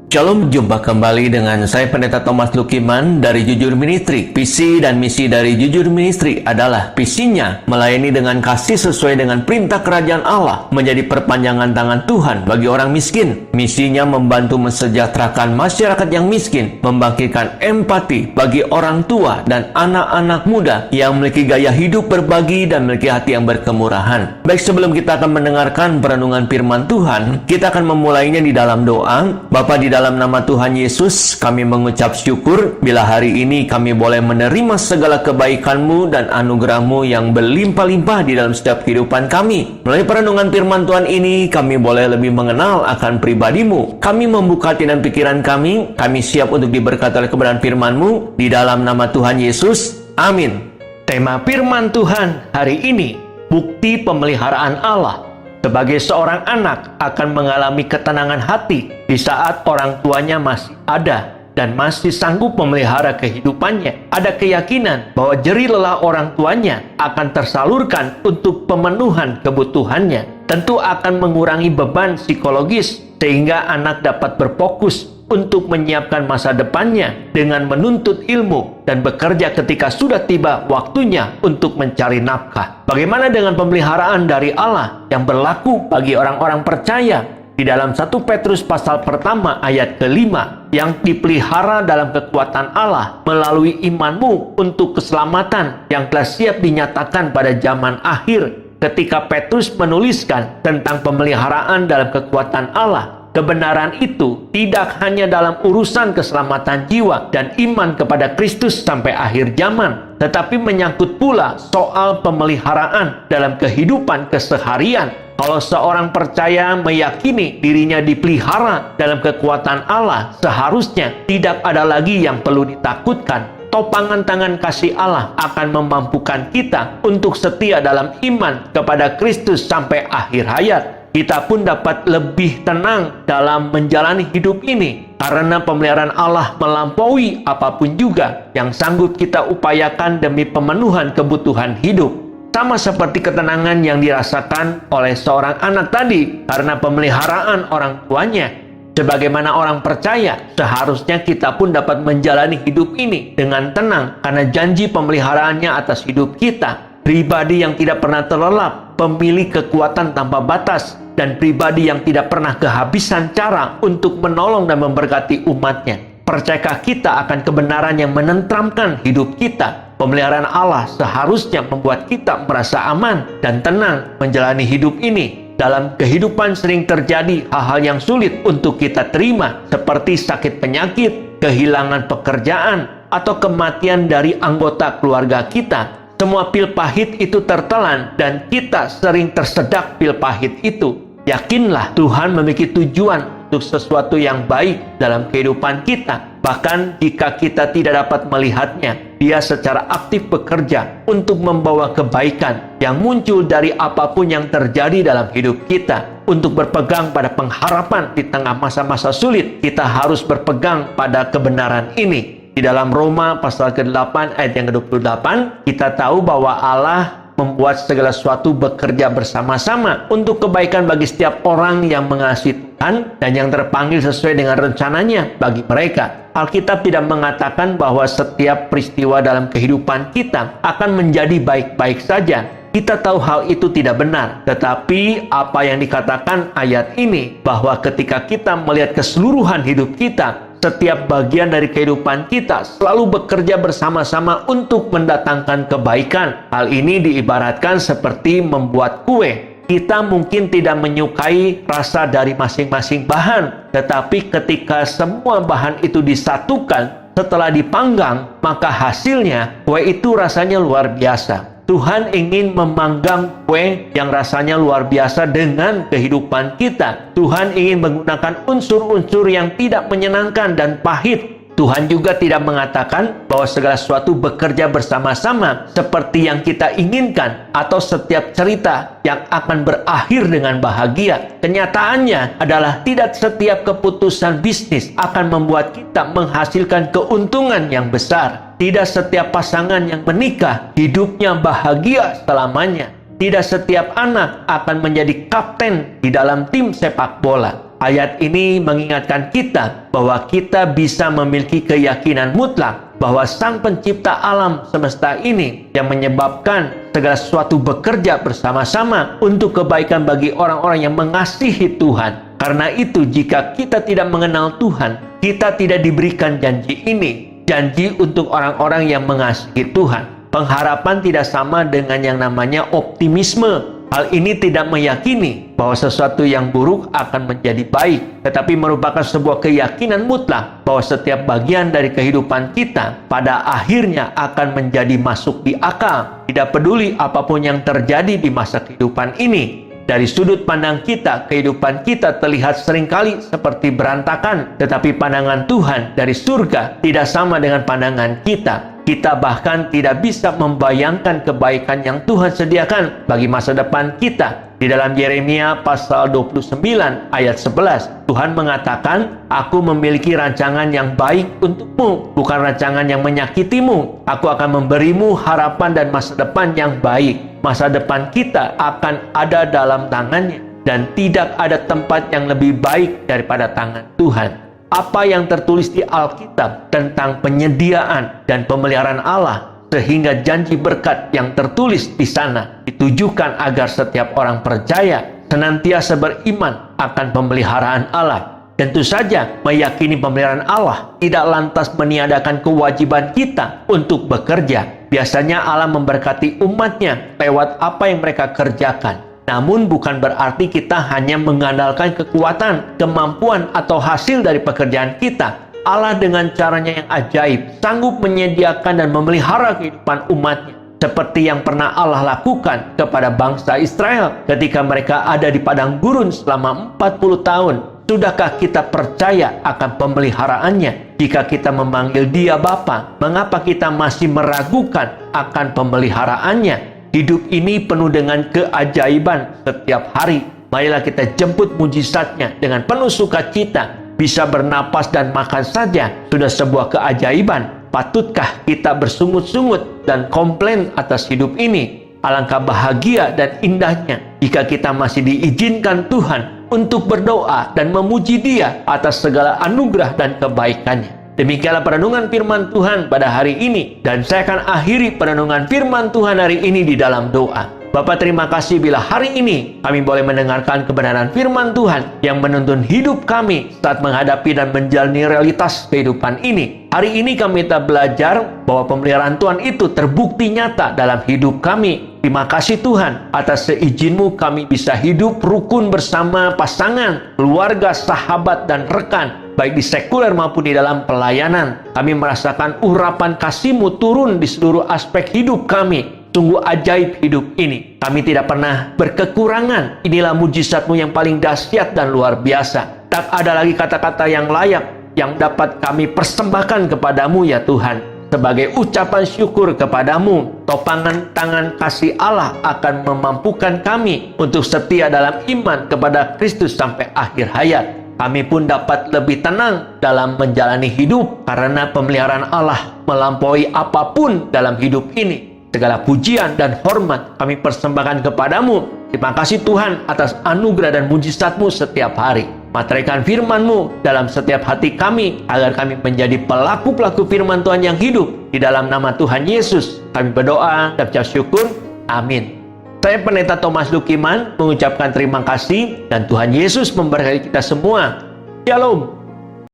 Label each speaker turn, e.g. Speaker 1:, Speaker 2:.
Speaker 1: Shalom, jumpa kembali dengan saya Pendeta Thomas Lukiman dari Jujur Ministry. Visi dan misi dari Jujur Ministry adalah visinya melayani dengan kasih sesuai dengan perintah kerajaan Allah, menjadi perpanjangan tangan Tuhan bagi orang miskin. Misinya membantu mensejahterakan masyarakat yang miskin, membangkitkan empati bagi orang tua dan anak-anak muda yang memiliki gaya hidup berbagi dan memiliki hati yang berkemurahan. Baik, sebelum kita akan mendengarkan perenungan firman Tuhan, kita akan memulainya di dalam doa. Bapa, di dalam nama Tuhan Yesus, kami mengucap syukur bila hari ini kami boleh menerima segala kebaikan-Mu dan anugerah-Mu yang berlimpah-limpah di dalam setiap kehidupan kami. Melalui perenungan firman Tuhan ini, kami boleh lebih mengenal akan pribadi-Mu. Kami membuka hati dan pikiran kami siap untuk diberkati oleh kebenaran firman-Mu. Di dalam nama Tuhan Yesus, amin. Tema firman Tuhan hari ini, bukti pemeliharaan Allah. Sebagai seorang anak akan mengalami ketenangan hati di saat orang tuanya masih ada dan masih sanggup memelihara kehidupannya. Ada keyakinan bahwa jerih lelah orang tuanya akan tersalurkan untuk pemenuhan kebutuhannya. Tentu akan mengurangi beban psikologis sehingga anak dapat berfokus untuk menyiapkan masa depannya dengan menuntut ilmu dan bekerja ketika sudah tiba waktunya untuk mencari nafkah. Bagaimana dengan pemeliharaan dari Allah yang berlaku bagi orang-orang percaya? Di dalam 1 Petrus pasal pertama ayat ke-5, yang dipelihara dalam kekuatan Allah melalui imanmu untuk keselamatan yang telah siap dinyatakan pada zaman akhir. Ketika Petrus menuliskan tentang pemeliharaan dalam kekuatan Allah, kebenaran itu tidak hanya dalam urusan keselamatan jiwa dan iman kepada Kristus sampai akhir zaman, tetapi menyangkut pula soal pemeliharaan dalam kehidupan keseharian. Kalau seorang percaya meyakini dirinya dipelihara dalam kekuatan Allah, seharusnya tidak ada lagi yang perlu ditakutkan. Topangan tangan kasih Allah akan memampukan kita untuk setia dalam iman kepada Kristus sampai akhir hayat. Kita pun dapat lebih tenang dalam menjalani hidup ini karena pemeliharaan Allah melampaui apapun juga yang sanggup kita upayakan demi pemenuhan kebutuhan hidup. Sama seperti ketenangan yang dirasakan oleh seorang anak tadi karena pemeliharaan orang tuanya. Sebagaimana orang percaya, seharusnya kita pun dapat menjalani hidup ini dengan tenang karena janji pemeliharaannya atas hidup kita. Pribadi yang tidak pernah terlelap, pemilik kekuatan tanpa batas, dan pribadi yang tidak pernah kehabisan cara untuk menolong dan memberkati umatnya. Percayakah kita akan kebenaran yang menentramkan hidup kita? Pemeliharaan Allah seharusnya membuat kita merasa aman dan tenang menjalani hidup ini. Dalam kehidupan sering terjadi hal-hal yang sulit untuk kita terima, seperti sakit penyakit, kehilangan pekerjaan, atau kematian dari anggota keluarga kita. Semua pil pahit itu tertelan dan kita sering tersedak pil pahit itu. Yakinlah Tuhan memiliki tujuan untuk sesuatu yang baik dalam kehidupan kita. Bahkan jika kita tidak dapat melihatnya, Dia secara aktif bekerja untuk membawa kebaikan yang muncul dari apapun yang terjadi dalam hidup kita. Untuk berpegang pada pengharapan di tengah masa-masa sulit, kita harus berpegang pada kebenaran ini. Di dalam Roma pasal ke-8 ayat yang ke-28, kita tahu bahwa Allah membuat segala sesuatu bekerja bersama-sama untuk kebaikan bagi setiap orang yang mengasihi Tuhan dan yang terpanggil sesuai dengan rencananya bagi mereka. Alkitab tidak mengatakan bahwa setiap peristiwa dalam kehidupan kita akan menjadi baik-baik saja. Kita tahu hal itu tidak benar. Tetapi apa yang dikatakan ayat ini, bahwa ketika kita melihat keseluruhan hidup kita, setiap bagian dari kehidupan kita selalu bekerja bersama-sama untuk mendatangkan kebaikan. Hal ini diibaratkan seperti membuat kue. Kita mungkin tidak menyukai rasa dari masing-masing bahan, tetapi ketika semua bahan itu disatukan setelah dipanggang, maka hasilnya kue itu rasanya luar biasa. Tuhan ingin memanggang kue yang rasanya luar biasa dengan kehidupan kita. Tuhan ingin menggunakan unsur-unsur yang tidak menyenangkan dan pahit. Tuhan juga tidak mengatakan bahwa segala sesuatu bekerja bersama-sama seperti yang kita inginkan atau setiap cerita yang akan berakhir dengan bahagia. Kenyataannya adalah tidak setiap keputusan bisnis akan membuat kita menghasilkan keuntungan yang besar. Tidak setiap pasangan yang menikah hidupnya bahagia selamanya. Tidak setiap anak akan menjadi kapten di dalam tim sepak bola. Ayat ini mengingatkan kita bahwa kita bisa memiliki keyakinan mutlak bahwa Sang Pencipta alam semesta ini yang menyebabkan segala sesuatu bekerja bersama-sama untuk kebaikan bagi orang-orang yang mengasihi Tuhan. Karena itu, jika kita tidak mengenal Tuhan, kita tidak diberikan janji ini, janji untuk orang-orang yang mengasihi Tuhan. Pengharapan tidak sama dengan yang namanya optimisme. Hal ini tidak meyakini bahwa sesuatu yang buruk akan menjadi baik, tetapi merupakan sebuah keyakinan mutlak bahwa setiap bagian dari kehidupan kita pada akhirnya akan menjadi masuk di akal. Tidak peduli apapun yang terjadi di masa kehidupan ini. Dari sudut pandang kita, kehidupan kita terlihat seringkali seperti berantakan, tetapi pandangan Tuhan dari surga tidak sama dengan pandangan kita. Kita bahkan tidak bisa membayangkan kebaikan yang Tuhan sediakan bagi masa depan kita. Di dalam Yeremia pasal 29 ayat 11, Tuhan mengatakan, "Aku memiliki rancangan yang baik untukmu, bukan rancangan yang menyakitimu. Aku akan memberimu harapan dan masa depan yang baik." Masa depan kita akan ada dalam tangannya, dan tidak ada tempat yang lebih baik daripada tangan Tuhan. Apa yang tertulis di Alkitab tentang penyediaan dan pemeliharaan Allah, sehingga janji berkat yang tertulis di sana ditujukan agar setiap orang percaya senantiasa beriman akan pemeliharaan Allah. Tentu saja, meyakini pemeliharaan Allah tidak lantas meniadakan kewajiban kita untuk bekerja. Biasanya Allah memberkati umatnya lewat apa yang mereka kerjakan. Namun bukan berarti kita hanya mengandalkan kekuatan, kemampuan, atau hasil dari pekerjaan kita. Allah dengan caranya yang ajaib sanggup menyediakan dan memelihara kehidupan umatnya, seperti yang pernah Allah lakukan kepada bangsa Israel ketika mereka ada di padang gurun selama 40 tahun. Sudahkah kita percaya akan pemeliharaannya? Jika kita memanggil Dia Bapa, mengapa kita masih meragukan akan pemeliharaannya? Hidup ini penuh dengan keajaiban setiap hari. Marilah kita jemput mujizatnya dengan penuh sukacita. Bisa bernapas dan makan saja sudah sebuah keajaiban. Patutkah kita bersungut-sungut dan komplain atas hidup ini? Alangkah bahagia dan indahnya jika kita masih diizinkan Tuhan untuk berdoa dan memuji Dia atas segala anugerah dan kebaikannya. Demikianlah perenungan firman Tuhan pada hari ini, dan saya akan akhiri perenungan firman Tuhan hari ini di dalam doa. Bapa, terima kasih bila hari ini kami boleh mendengarkan kebenaran firman Tuhan yang menuntun hidup kami saat menghadapi dan menjalani realitas kehidupan ini. Hari ini kami telah belajar bahwa pemeliharaan Tuhan itu terbukti nyata dalam hidup kami. Terima kasih Tuhan, atas seizin-Mu kami bisa hidup rukun bersama pasangan, keluarga, sahabat, dan rekan, baik di sekuler maupun di dalam pelayanan. Kami merasakan urapan kasih-Mu turun di seluruh aspek hidup kami. Sungguh ajaib hidup ini. Kami tidak pernah berkekurangan. Inilah mujizat-Mu yang paling dahsyat dan luar biasa. Tak ada lagi kata-kata yang layak yang dapat kami persembahkan kepadamu ya Tuhan. Sebagai ucapan syukur kepadamu, topangan tangan kasih Allah akan memampukan kami untuk setia dalam iman kepada Kristus sampai akhir hayat. Kami pun dapat lebih tenang dalam menjalani hidup karena pemeliharaan Allah melampaui apapun dalam hidup ini. Segala pujian dan hormat kami persembahkan kepadamu. Terima kasih Tuhan atas anugerah dan mujizat-Mu setiap hari. Materaikan firman-Mu dalam setiap hati kami, agar kami menjadi pelaku-pelaku firman Tuhan yang hidup. Di dalam nama Tuhan Yesus kami berdoa dan ucap syukur. Amin. Saya Pendeta Thomas Lukiman mengucapkan terima kasih, dan Tuhan Yesus memberkati kita semua. Shalom.